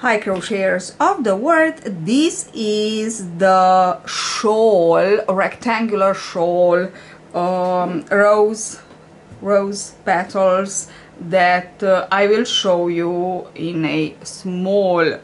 Hi crocheters of the world, this is the shawl, rectangular shawl, rose petals that I will show you in a small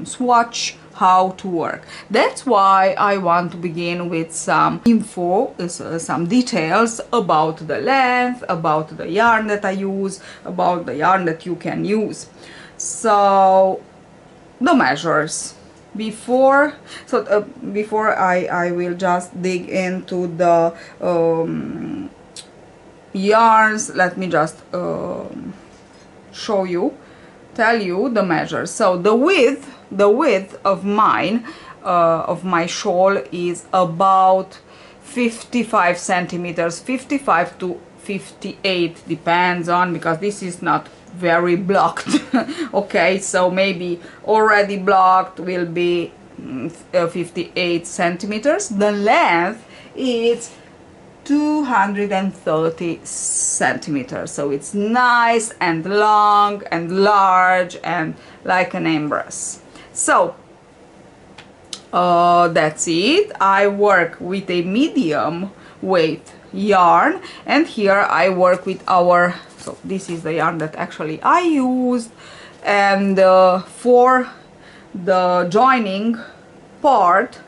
swatch how to work. That's why I want to begin with some info, some details about the length, about the yarn that I use, about the yarn that you can use. So the measures before I will just dig into the yarns. Let me just tell you the measures. So the width of mine of my shawl is about 55 centimeters, 55 to 58, depends on, because this is not very blocked. Okay, so maybe already blocked will be 58 centimeters. The length is 230 centimeters, so it's nice and long and large and like an embrace. So that's it. I work with a medium weight yarn, and here I work with our, so this is the yarn that actually I used, and for the joining part,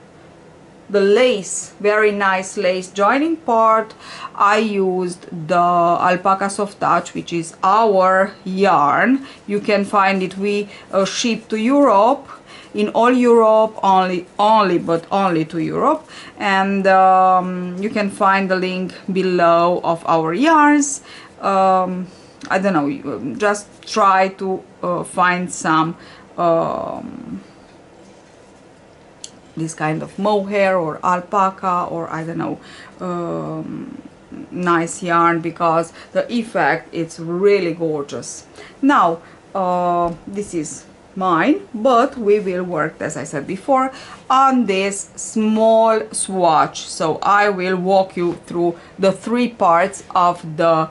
the lace, very nice lace joining part, I used the alpaca soft touch, which is our yarn. You can find it, we ship to Europe, in all Europe, only to Europe, and you can find the link below of our yarns. I don't know, just try to find some this kind of mohair or alpaca, or I don't know, nice yarn, because the effect, it's really gorgeous. Now this is mine, but we will work, as I said before, on this small swatch. So I will walk you through the three parts of the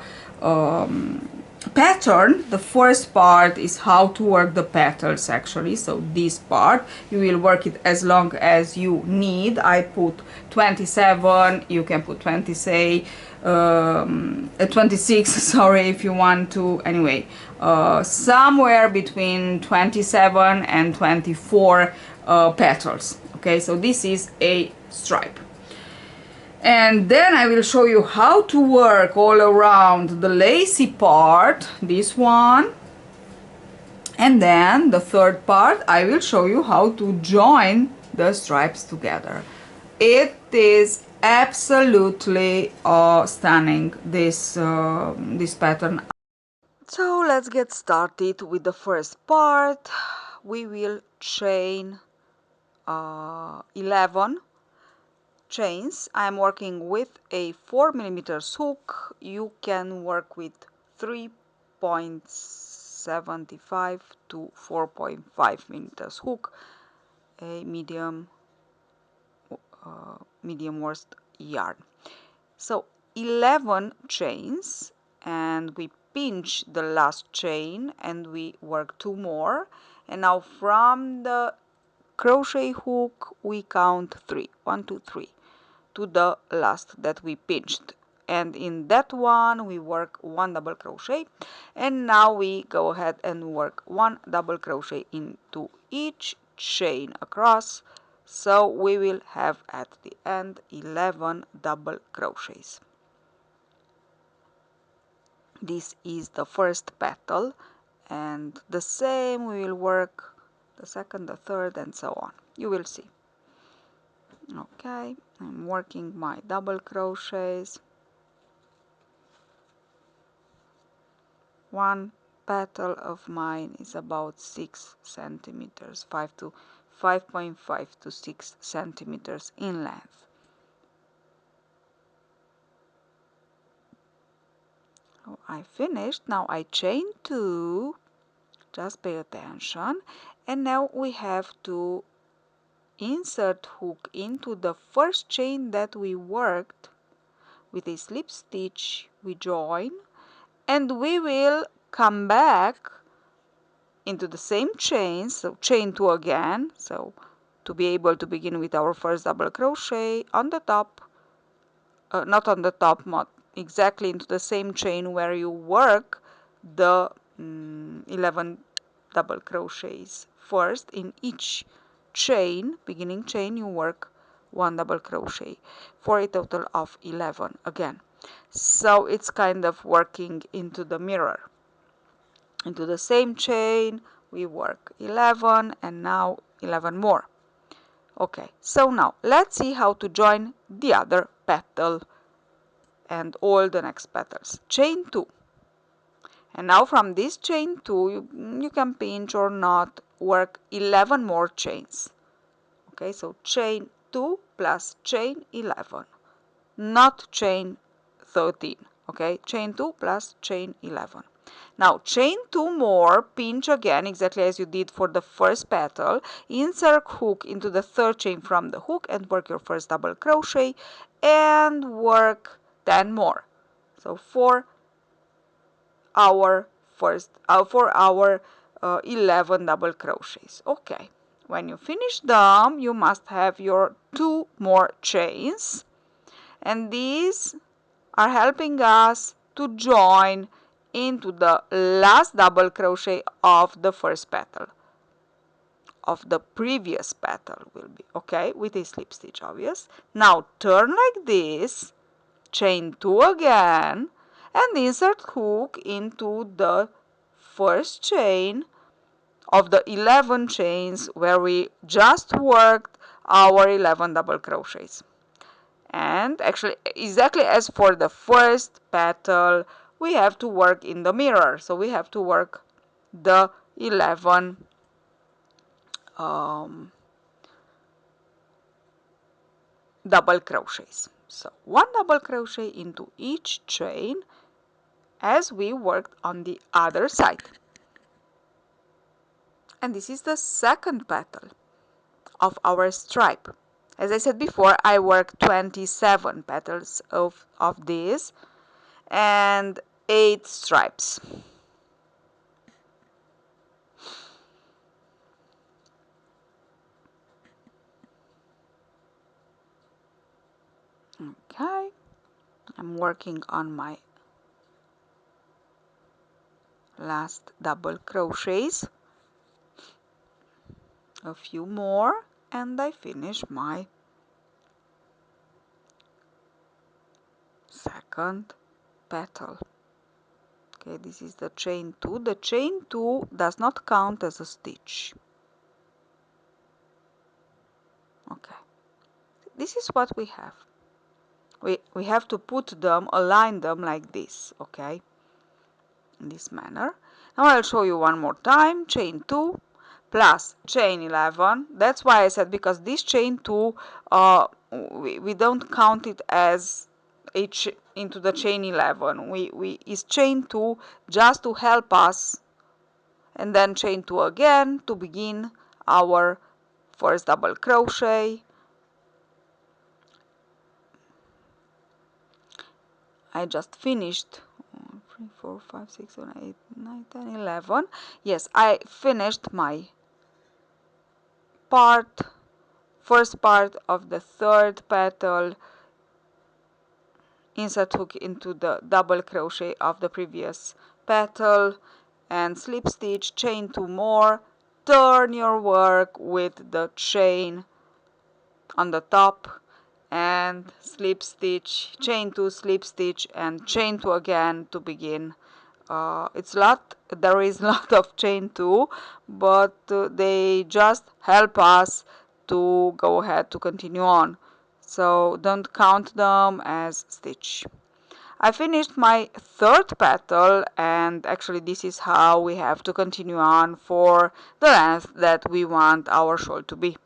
pattern. The first part is how to work the petals actually, so this part you will work it as long as you need. I put 27, you can put 20, say 26 sorry, if you want to. Anyway, somewhere between 27 and 24 petals. Okay, so this is a stripe. And then I will show you how to work all around the lacy part, this one. And then the third part, I will show you how to join the stripes together. It is absolutely stunning, this pattern. So let's get started with the first part. We will chain 11 chains. I'm working with a 4mm hook. You can work with 3.75 to 4.5mm hook, a medium worsted yarn. So 11 chains, and we pinch the last chain and we work 2 more, and now from the crochet hook we count 3, 1 2 3, to the last that we pinched, and in that one we work 1 double crochet, and now we go ahead and work 1 double crochet into each chain across, so we will have at the end 11 double crochets. This is the first petal, and the same we will work the second, the third, and so on. You will see. Okay, I'm working my double crochets. One petal of mine is about 6 centimeters, 5.5 to 6 centimeters in length. So I finished. Now I chain 2, just pay attention, and now we have to insert hook into the first chain that we worked. With a slip stitch we join, and we will come back into the same chain, so chain 2 again, so to be able to begin with our first double crochet on the top, not on the top, not exactly into the same chain where you work the 11 double crochets. First, in each chain, beginning chain, you work 1 double crochet for a total of 11 again. So it's kind of working into the mirror. Into the same chain we work 11 and now 11 more. Okay, so now let's see how to join the other petal and all the next petals. Chain 2. And now from this chain 2 you can pinch or not, work 11 more chains. Okay, so chain 2 plus chain 11, not chain 13. Okay, chain 2 plus chain 11. Now chain 2 more, pinch again exactly as you did for the first petal, insert hook into the third chain from the hook and work your first double crochet and work 10 more. So for our 11 double crochets. Okay, when you finish them you must have your 2 more chains, and these are helping us to join into the last double crochet of the first petal, of the previous petal will be, okay, with a slip stitch, obvious. Now turn like this, chain 2 again, and insert hook into the first chain of the 11 chains where we just worked our 11 double crochets. And actually, exactly as for the first petal, we have to work in the mirror, so we have to work the 11 double crochets. So 1 double crochet into each chain as we worked on the other side. And this is the second petal of our stripe. As I said before, I work 27 petals of this and 8 stripes. Okay, I'm working on my last double crochets, a few more, and I finish my second petal. Okay, this is the chain 2. The chain 2 does not count as a stitch. Okay, this is what we have. We have to put them, align them like this, okay, in this manner. Now I'll show you one more time. Chain 2 plus chain 11. That's why I said, because this chain 2 we don't count it as into the chain 11. We is chain 2 just to help us, and then chain 2 again to begin our first double crochet. I just finished 3, 4, 5, 6, 7, 8, 9, 10, 11. Yes, I finished my first part of the third petal, insert hook into the double crochet of the previous petal and slip stitch, chain 2 more, turn your work with the chain on the top and slip stitch, chain 2, slip stitch and chain 2 again to begin. There is a lot of chain 2, but they just help us to go ahead to continue on, so don't count them as stitch. I finished my third petal, and actually this is how we have to continue on for the length that we want our shawl to be.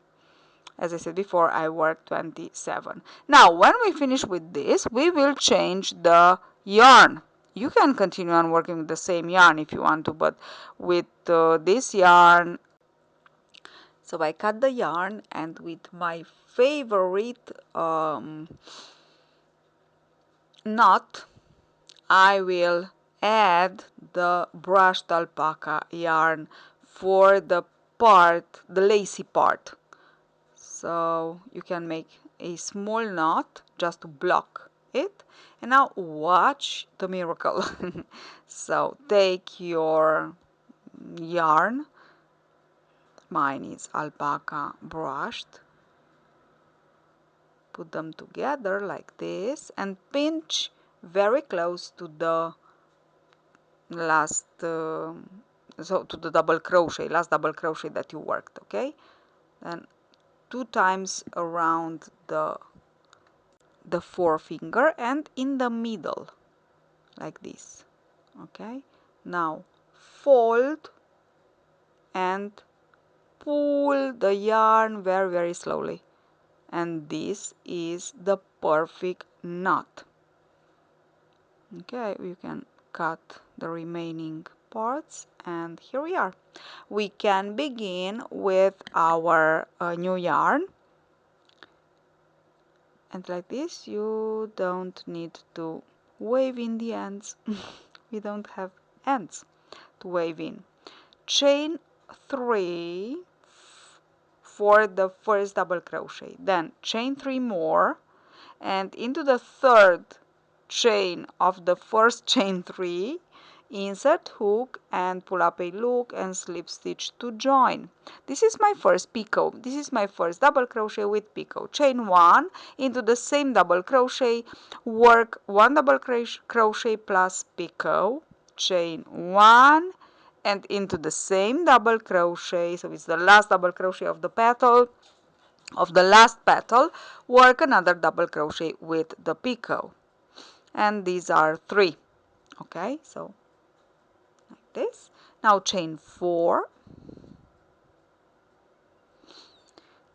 As I said before, I worked 27. Now when we finish with this, we will change the yarn. You can continue on working with the same yarn if you want to, but with this yarn, so I cut the yarn, and with my favorite knot, I will add the brushed alpaca yarn for the part, the lacy part. So you can make a small knot just to block it. And now watch the miracle. So take your yarn, mine is alpaca brushed, put them together like this and pinch very close to the last so to the double crochet, last double crochet that you worked. Okay, then 2 times around the forefinger and in the middle like this. Okay, now fold and pull the yarn very slowly, and this is the perfect knot. Okay, you can cut the remaining parts, and here we are. We can begin with our new yarn, and like this you don't need to wave in the ends. We don't have ends to wave in. Chain 3 for the first double crochet, then chain 3 more, and into the third chain of the first chain 3 insert hook and pull up a loop and slip stitch to join. This is my first picot. This is my first double crochet with picot. Chain 1 into the same double crochet, work 1 double crochet plus picot, chain 1 and into the same double crochet, so it's the last double crochet of the petal, of the last petal, work another double crochet with the picot, and these are 3. Okay, so like this. Now chain 4,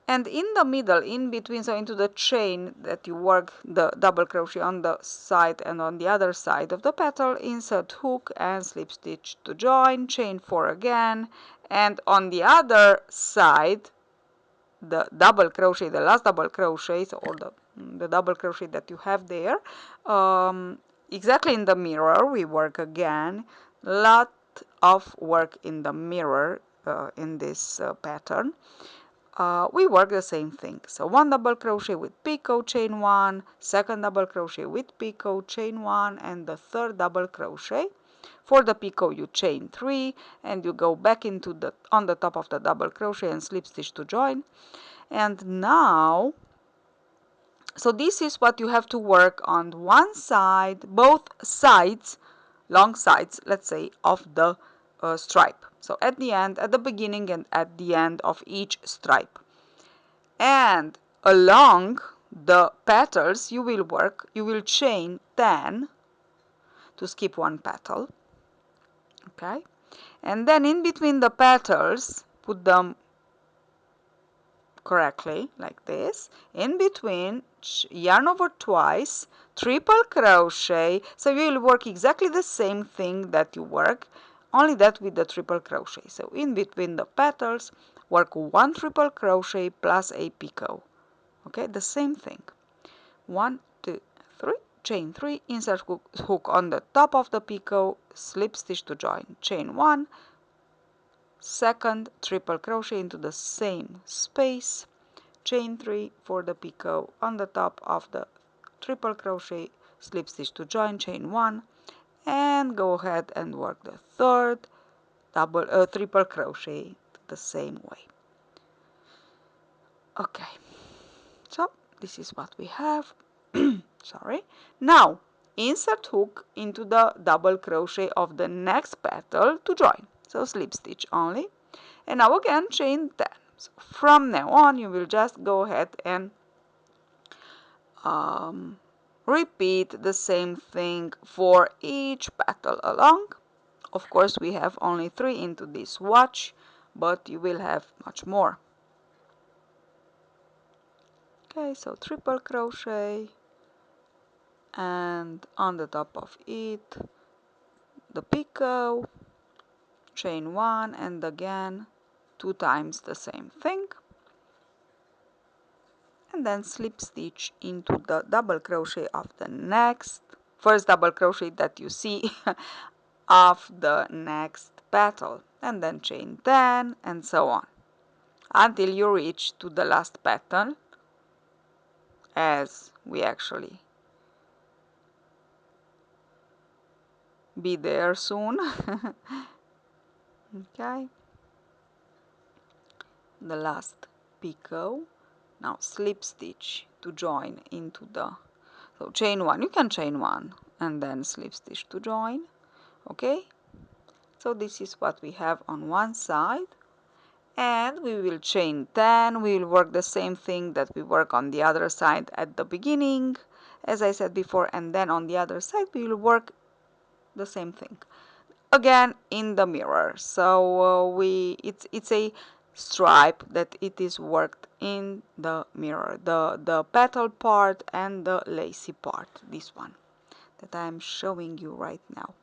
and in the middle, in between, so into the chain that you work the double crochet on the side and on the other side of the petal, insert hook and slip stitch to join, chain 4 again, and on the other side the double crochet, the last double crochet, or the double crochet that you have there, exactly in the mirror we work again. Lot of work in the mirror in this pattern. We work the same thing. So 1 double crochet with picot, chain 1, second double crochet with picot, chain 1, and the third double crochet. For the picot you chain 3 and you go back into the on the top of the double crochet and slip stitch to join. And now, so this is what you have to work on one side, both sides, long sides, let's say, of the stripe. So at the end, at the beginning and at the end of each stripe. And along the petals you will work, you will chain 10 to skip 1 petal. Okay, and then in between the petals put them correctly like this. In between, yarn over twice, triple crochet, so you will work exactly the same thing that you work, only that with the triple crochet. So in between the petals work 1 triple crochet plus a picot. Okay, the same thing. 1 2 3, chain 3, insert hook on the top of the picot, slip stitch to join, chain 1, second triple crochet into the same space, chain 3 for the picot, on the top of the triple crochet, slip stitch to join, chain 1, and go ahead and work the third triple crochet the same way. Okay, so this is what we have. Sorry. Now insert hook into the double crochet of the next petal to join, so slip stitch only, and now again chain 10. So from now on you will just go ahead and repeat the same thing for each petal along. Of course we have only 3 into this watch, but you will have much more. Okay, so triple crochet, and on the top of it the picot, chain 1, and again 2 times the same thing, and then slip stitch into the double crochet of the next first double crochet that you see of the next petal, and then chain 10 and so on until you reach to the last petal, as we actually be there soon. Okay, the last picot. Now slip stitch to join into the, so chain 1, you can chain 1 and then slip stitch to join. Okay, so this is what we have on one side, and we will chain 10. We will work the same thing that we work on the other side at the beginning, as I said before, and then on the other side we will work the same thing again in the mirror. So it's a stripe that it is worked in the mirror, the petal part and the lacy part, this one that I'm showing you right now.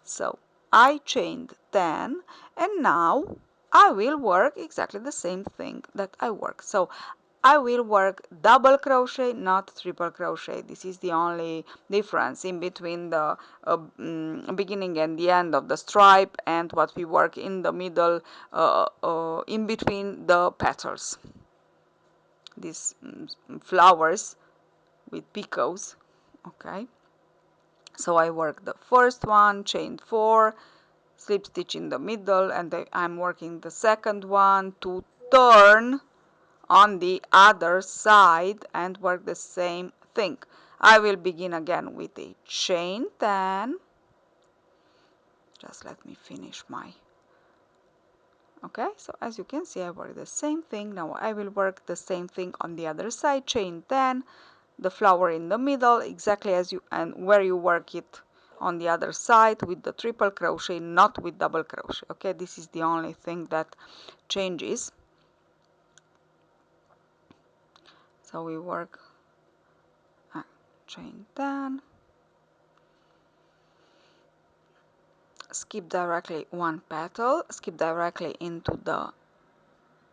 So I chained 10, and now I will work exactly the same thing that I work. So I will work double crochet, not triple crochet. This is the only difference in between the beginning and the end of the stripe and what we work in the middle, in between the petals. These flowers with picots. Okay, so I work the first one, chain 4, slip stitch in the middle, and I'm working the second one to turn on the other side and work the same thing. I will begin again with a chain 10. Just let me finish my, okay, so as you can see I work the same thing. Now I will work the same thing on the other side, chain 10, the flower in the middle, exactly as you, and where you work it on the other side with the triple crochet, not with double crochet. Okay, this is the only thing that changes. So we work chain 10, skip directly one petal, skip directly into the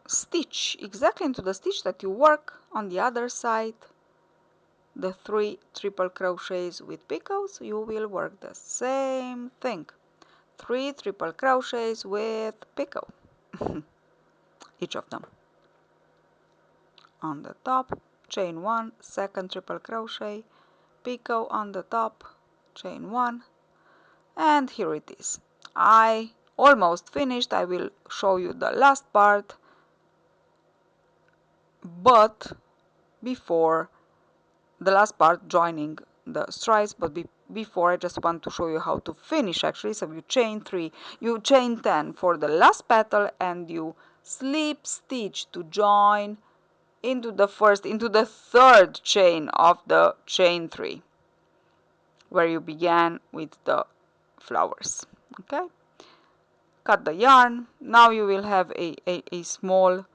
stitch, exactly into the stitch that you work on the other side, the 3 triple crochets with picots. You will work the same thing, 3 triple crochets with picot, each of them. On the top, chain 1, second triple crochet, picot on the top, chain 1, and here it is. I almost finished. I will show you the last part, but before the last part, joining the stripes, but before I just want to show you how to finish actually. So you chain 3, you chain 10 for the last petal, and you slip stitch to join into the third chain of the chain 3 where you began with the flowers. Okay, cut the yarn. Now you will have a small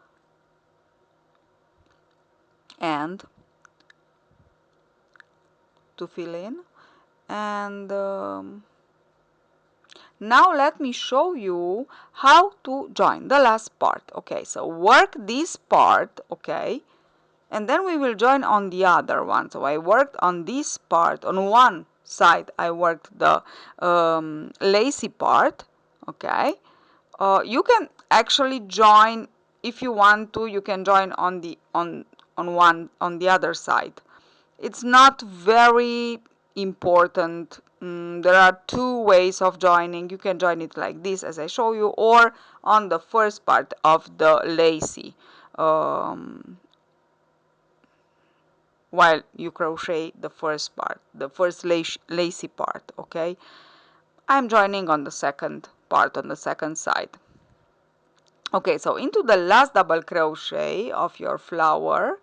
end to fill in, and now let me show you how to join the last part. Okay, so work this part, okay, and then we will join on the other one. So I worked on this part. On one side I worked the lacy part. Okay, you can actually join, if you want to, you can join on the on the other side. It's not very important. There are 2 ways of joining. You can join it like this as I show you, or on the first part of the lacy, while you crochet the first part, the first lacy part. Okay, I'm joining on the second part, on the second side. Okay, so into the last double crochet of your flower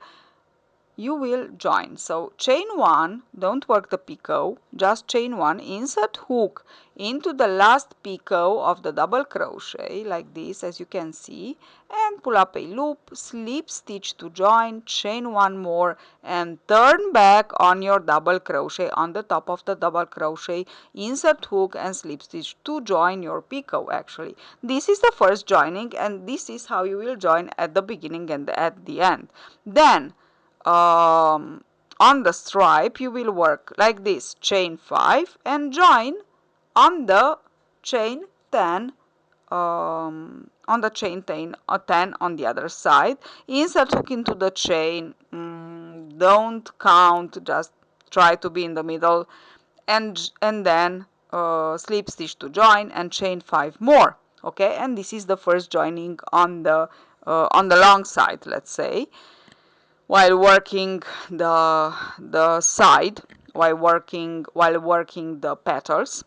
you will join. So chain 1, don't work the picot, just chain 1, insert hook into the last picot of the double crochet like this, as you can see, and pull up a loop, slip stitch to join, chain 1 more, and turn back on your double crochet on the top of the double crochet, insert hook and slip stitch to join your picot. Actually, this is the first joining, and this is how you will join at the beginning and at the end. Then on the stripe you will work like this, chain 5 and join on the chain 10 on the chain 10 on the other side. Insert hook into the chain. Don't count, just try to be in the middle, and then slip stitch to join and chain 5 more. Okay, and this is the first joining on the long side, let's say, while working the side, while working the petals.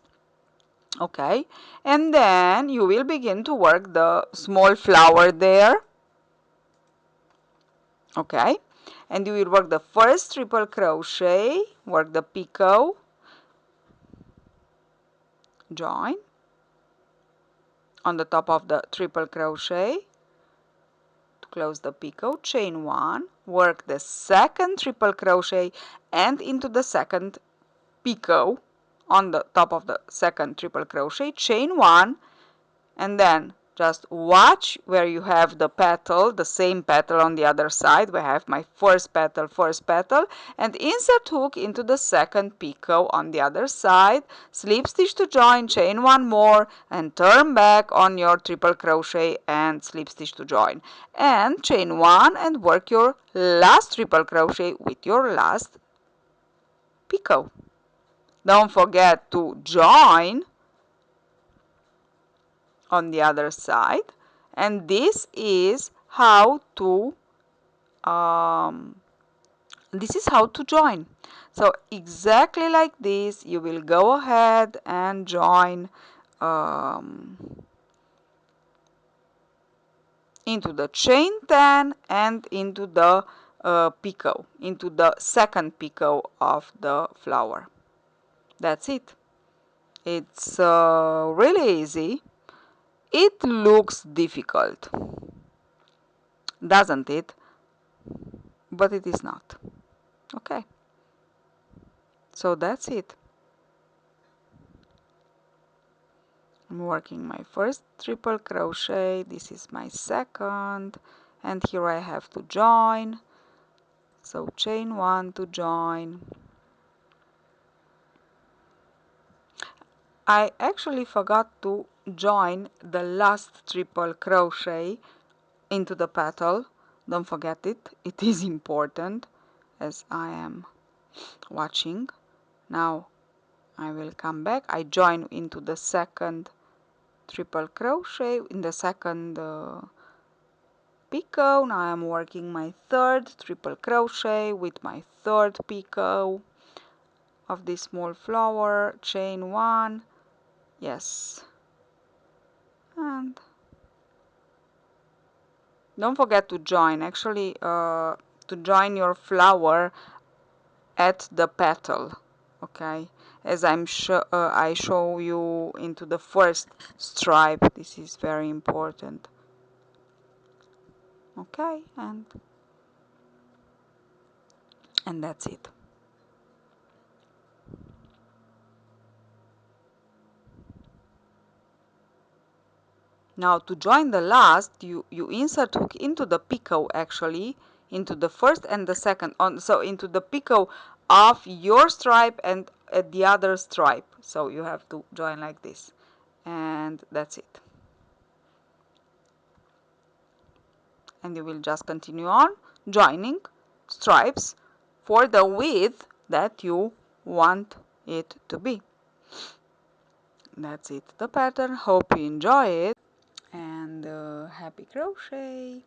Okay, and then you will begin to work the small flower there. Okay, and you will work the first triple crochet, work the picot, join on the top of the triple crochet to close the picot, chain 1, work the second triple crochet and into the second picot on the top of the second triple crochet, chain 1, and then just watch where you have the petal, the same petal on the other side. We have my first petal, and insert hook into the second picot on the other side, slip stitch to join, chain 1 more, and turn back on your triple crochet and slip stitch to join, and chain 1 and work your last triple crochet with your last picot. Don't forget to join on the other side, and this is how to join. So exactly like this you will go ahead and join into the chain 10 and into the picot, into the second picot of the flower. That's it. It's really easy. It looks difficult, doesn't it? But it is not. Okay, so that's it. I'm working my first triple crochet, this is my second, and here I have to join, so chain 1 to join. I actually forgot to join the last triple crochet into the petal. Don't forget it, it is important, as I am watching. Now I will come back. I join into the second triple crochet in the second picot. Now I'm working my third triple crochet with my third picot of this small flower, chain 1, yes, and don't forget to join, actually to join your flower at the petal. Okay, as I show you into the first stripe, this is very important. Okay, and that's it. Now to join the last, you insert hook into the picot, actually into the first and the second so into the picot of your stripe and at the other stripe, so you have to join like this, and that's it. And you will just continue on joining stripes for the width that you want it to be. That's it, the pattern. Hope you enjoy it, and happy crochet.